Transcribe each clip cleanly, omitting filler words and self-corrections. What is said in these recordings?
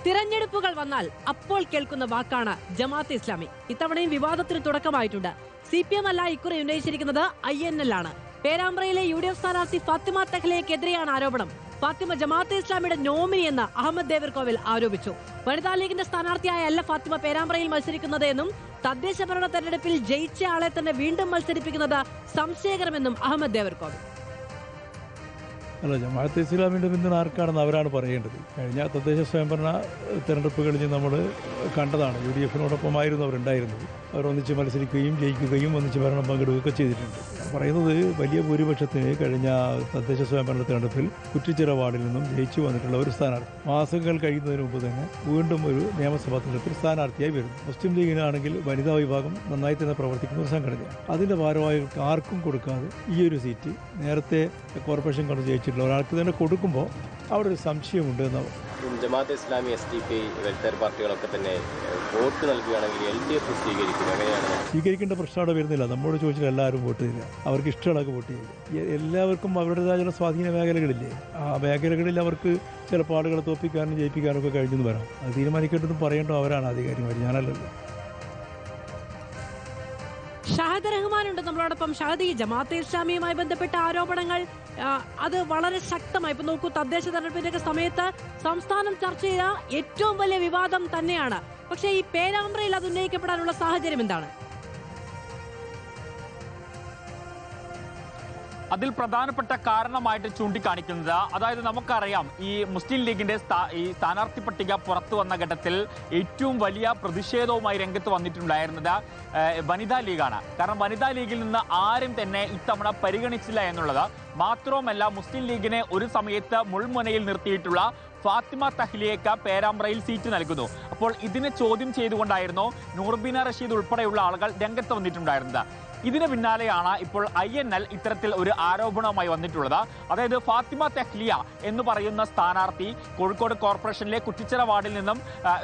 തിരഞ്ഞെടുപ്പുകൾ വന്നാൽ അപ്പോൾ കേൾക്കുന്ന വാക്കാണ് ജമാഅത്തെ ഇസ്ലാമി. ഇത്തവണയും വിവാദത്തിന് തുടക്കമായിട്ടുണ്ട്. CPM അല്ല ഇക്കുറി ഉന്നയിച്ചിരിക്കുന്നത് INL ആണ്. പേരാമ്പ്രയിലെ UDF സ്ഥാനാർത്ഥി ഫാത്തിമ തഹ്ലിയക്കെതിരെയാണ് ആരോപണം. ഫാത്തിമ ജമാഅത്തെ ഇസ്ലാമിയുടെ നോമിനിയെന്ന് അഹമ്മദ് ദേവർകോവിൽ ആരോപിച്ചു. വനിതാ ലീഗിന്റെ സ്ഥാനാർത്ഥിയായല്ല ഫാത്തിമ പേരാമ്പ്രയിൽ മത്സരിക്കുന്നത് എന്നും തദ്ദേശ ഭരണ തെരഞ്ഞെടുപ്പിൽ ജയിച്ച ആളെ തന്നെ വീണ്ടും മത്സരിപ്പിക്കുന്നത് സംശയകരമെന്നും അഹമ്മദ് ദേവർകോവിൽ. അല്ല, ജമാഅത്തെ ഇസ്ലാമിൻ്റെ പിന്തുണ ആർക്കാണെന്ന് അവരാണ് പറയേണ്ടത്. കഴിഞ്ഞ തദ്ദേശ സ്വയംഭരണ തെരഞ്ഞെടുപ്പുകളിൽ നമ്മൾ കണ്ടതാണ്. UDF-നോടൊപ്പമായിരുന്നു അവരുണ്ടായിരുന്നത്. അവർ ഒന്നിച്ച് മത്സരിക്കുകയും ജയിക്കുകയും ഒന്നിച്ച് ഭരണം പങ്കെടുക്കുകയൊക്കെ ചെയ്തിട്ടുണ്ട്. പറയുന്നത് വലിയ ഭൂരിപക്ഷത്തിന് കഴിഞ്ഞ തദ്ദേശ സ്വയംഭരണ തെരഞ്ഞെടുപ്പിൽ കുറ്റിച്ചിറ വാർഡിൽ നിന്നും ജയിച്ചു വന്നിട്ടുള്ള ഒരു സ്ഥാനാർത്ഥി മാസങ്ങൾ കഴിയുന്നതിന് മുമ്പ് തന്നെ വീണ്ടും ഒരു നിയമസഭാ തെരഞ്ഞെടുപ്പിൽ സ്ഥാനാർത്ഥിയായി വരുന്നു. മുസ്ലിം ലീഗിനാണെങ്കിൽ വനിതാ വിഭാഗം നന്നായി തന്നെ പ്രവർത്തിക്കുന്ന ഒരു സംഘടനയാണ്. അതിൻ്റെ ഭാരവാഹികൾക്ക് ആർക്കും കൊടുക്കാതെ ഈ ഒരു സീറ്റ് നേരത്തെ കോർപ്പറേഷൻ കൊണ്ട് ജയിച്ചിട്ടുള്ള ഒരാൾക്ക് തന്നെ കൊടുക്കുമ്പോൾ അവിടെ ഒരു സംശയമുണ്ട് എന്നാണ്. ജമാഅത്തെ ഇസ്ലാമി, SDP, വെൽഫെയർ പാർട്ടികളൊക്കെ തന്നെ വോട്ട് നൽകുകയാണെങ്കിൽ LDF സ്വീകരിക്കും. അങ്ങനെയാണ് സ്വീകരിക്കേണ്ട പ്രശ്നം അവിടെ വരുന്നില്ല. നമ്മോട് ചോദിച്ചാൽ എല്ലാവരും വോട്ട് ചെയ്യില്ല. അവർക്ക് ഇഷ്ടമുള്ളതൊക്കെ വോട്ട് ചെയ്യില്ല. എല്ലാവർക്കും അവരുടേതായ ചില സ്വാധീന മേഖലകളില്ലേ, ആ മേഖലകളിൽ അവർക്ക് ചിലപ്പോൾ ആളുകളെ തോൽപ്പിക്കാനും ജയിപ്പിക്കാനും ഒക്കെ കഴിഞ്ഞെന്ന് വരാം. അത് തീരുമാനിക്കേണ്ടതും പറയേണ്ടതും അവരാണ് ആധികാരികമായി, ഞാനല്ലല്ലോ. ഷാഹിദ് റഹ്മാൻ ഉണ്ട് നമ്മളോടൊപ്പം. ഷാഹിദ്, ഈ ജമാഅത്തെ ഇസ്ലാമിയുമായി ബന്ധപ്പെട്ട ആരോപണങ്ങൾ അത് വളരെ ശക്തമായി. ഇപ്പൊ നോക്കൂ, തദ്ദേശ തെരഞ്ഞെടുപ്പിന്റെ സമയത്ത് സംസ്ഥാനം ചർച്ച ചെയ്ത ഏറ്റവും വലിയ വിവാദം തന്നെയാണ്. പക്ഷേ ഈ പേരാമ്പ്രയിൽ അത് ഉന്നയിക്കപ്പെടാനുള്ള സാഹചര്യം എന്താണ്? അതിൽ പ്രധാനപ്പെട്ട കാരണമായിട്ട് ചൂണ്ടിക്കാണിക്കുന്നത്, അതായത് നമുക്കറിയാം ഈ മുസ്ലിം ലീഗിന്റെ ഈ സ്ഥാനാർത്ഥി പട്ടിക പുറത്തു വന്ന ഘട്ടത്തിൽ ഏറ്റവും വലിയ പ്രതിഷേധവുമായി രംഗത്ത് വന്നിട്ടുണ്ടായിരുന്നത് വനിതാ ലീഗാണ്. കാരണം വനിതാ ലീഗിൽ നിന്ന് ആരും തന്നെ ഇത്തവണ പരിഗണിച്ചില്ല എന്നുള്ളത് മാത്രവുമല്ല, മുസ്ലിം ലീഗിനെ ഒരു സമയത്ത് മുൾമുനയിൽ നിർത്തിയിട്ടുള്ള ഫാത്തിമ തഹ്ലിയക്ക് പേരാമ്പ്രയിൽ സീറ്റ് നൽകുന്നു. അപ്പോൾ ഇതിനെ ചോദ്യം ചെയ്തുകൊണ്ടായിരുന്നു നൂർബീന റഷീദ് ഉൾപ്പെടെയുള്ള ആളുകൾ രംഗത്ത് വന്നിട്ടുണ്ടായിരുന്നത്. ഇതിന് പിന്നാലെയാണ് ഇപ്പോൾ INL ഇത്തരത്തിൽ ഒരു ആരോപണവുമായി വന്നിട്ടുള്ളത്. അതായത് ഫാത്തിമ തഹ്ലിയ എന്ന് പറയുന്ന സ്ഥാനാർത്ഥി കോഴിക്കോട് കോർപ്പറേഷനിലെ കുറ്റിച്ചിറ വാർഡിൽ നിന്നും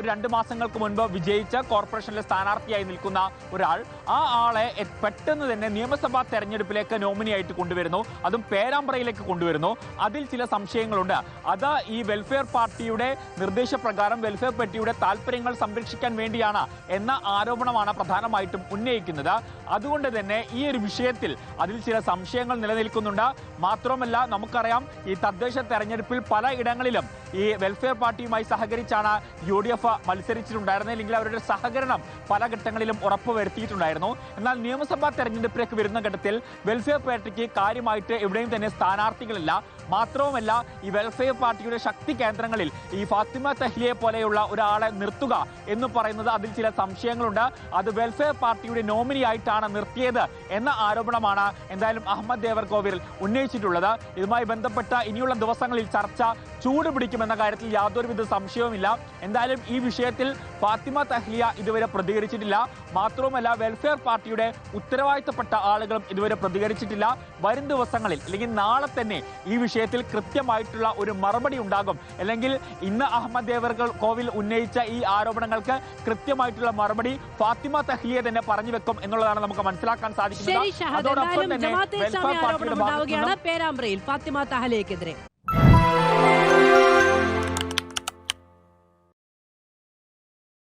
2 മാസങ്ങൾക്ക് മുൻപ് വിജയിച്ച കോർപ്പറേഷനിലെ സ്ഥാനാർത്ഥിയായി നിൽക്കുന്ന ഒരാൾ, ആ ആളെ പെട്ടെന്ന് തന്നെ നിയമസഭാ തെരഞ്ഞെടുപ്പിലേക്ക് നോമിനിയായിട്ട് കൊണ്ടുവരുന്നു. അതും പേരാമ്പ്രയിലേക്ക് കൊണ്ടുവരുന്നു. അതിൽ ചില സംശയങ്ങളുണ്ട്. അത് ഈ വെൽഫെയർ പാർട്ടിയുടെ നിർദ്ദേശപ്രകാരം വെൽഫെയർ പാർട്ടിയുടെ താല്പര്യങ്ങൾ സംരക്ഷിക്കാൻ വേണ്ടിയാണ് എന്ന ആരോപണമാണ് പ്രധാനമായിട്ടും ഉന്നയിക്കുന്നത്. അതുകൊണ്ട് തന്നെ ഈ ഒരു വിഷയത്തിൽ അതിൽ ചില സംശയങ്ങൾ നിലനിൽക്കുന്നുണ്ട്. മാത്രമല്ല, നമുക്കറിയാം ഈ തദ്ദേശ തെരഞ്ഞെടുപ്പിൽ പല ഇടങ്ങളിലും ഈ വെൽഫെയർ പാർട്ടിയുമായി സഹകരിച്ചാണ് UDF മത്സരിച്ചിട്ടുണ്ടായിരുന്നത്. അല്ലെങ്കിൽ അവരുടെ സഹകരണം പല ഘട്ടങ്ങളിലും ഉറപ്പുവരുത്തിയിട്ടുണ്ടായിരുന്നു. എന്നാൽ നിയമസഭാ തെരഞ്ഞെടുപ്പിലേക്ക് വരുന്ന ഘട്ടത്തിൽ വെൽഫെയർ പാർട്ടിക്ക് കാര്യമായിട്ട് എവിടെയും തന്നെ സ്ഥാനാർത്ഥികളില്ല. മാത്രവുമല്ല, ഈ വെൽഫെയർ പാർട്ടിയുടെ ശക്തി കേന്ദ്രങ്ങളിൽ ഈ ഫാത്തിമ തഹ്ലിയെ പോലെയുള്ള ഒരാളെ നിർത്തുക എന്ന് പറയുന്നത് അതിൽ ചില സംശയങ്ങളുണ്ട്. അത് വെൽഫെയർ പാർട്ടിയുടെ നോമിനിയായിട്ടാണ് നിർത്തിയത് എന്ന ആരോപണമാണ് എന്തായാലും അഹമ്മദ് ദേവർകോവിൽ ഉന്നയിച്ചിട്ടുള്ളത്. ഇതുമായി ബന്ധപ്പെട്ട ഇനിയുള്ള ദിവസങ്ങളിൽ ചർച്ച ചൂടുപിടിക്കുമെന്ന കാര്യത്തിൽ യാതൊരുവിധ സംശയവുമില്ല. എന്തായാലും ഈ വിഷയത്തിൽ ഫാത്തിമ തഹ്ലിയ ഇതുവരെ പ്രതികരിച്ചിട്ടില്ല. മാത്രവുമല്ല, വെൽഫെയർ പാർട്ടിയുടെ ഉത്തരവാദിത്തപ്പെട്ട ആളുകളും ഇതുവരെ പ്രതികരിച്ചിട്ടില്ല. വരും ദിവസങ്ങളിൽ അല്ലെങ്കിൽ നാളെ തന്നെ ഈ വിഷയത്തിൽ കൃത്യമായിട്ടുള്ള ഒരു മറുപടി ഉണ്ടാകും. അല്ലെങ്കിൽ ഇന്ന് അഹമ്മദ് ദേവർകോവിൽ ഉന്നയിച്ച ഈ ആരോപണങ്ങൾക്ക് കൃത്യമായിട്ടുള്ള മറുപടി ഫാത്തിമ തഹ്ലിയ തന്നെ പറഞ്ഞു വെക്കും എന്നുള്ളതാണ് നമുക്ക് മനസ്സിലാക്കാൻ സാധിക്കുന്നത്. അതോടൊപ്പം തന്നെ വെൽഫെയർ പാർട്ടിയുടെ പേരാമ്പ്രയിൽ ഫാത്തിമ തഹ്ലിയക്കെതിരെ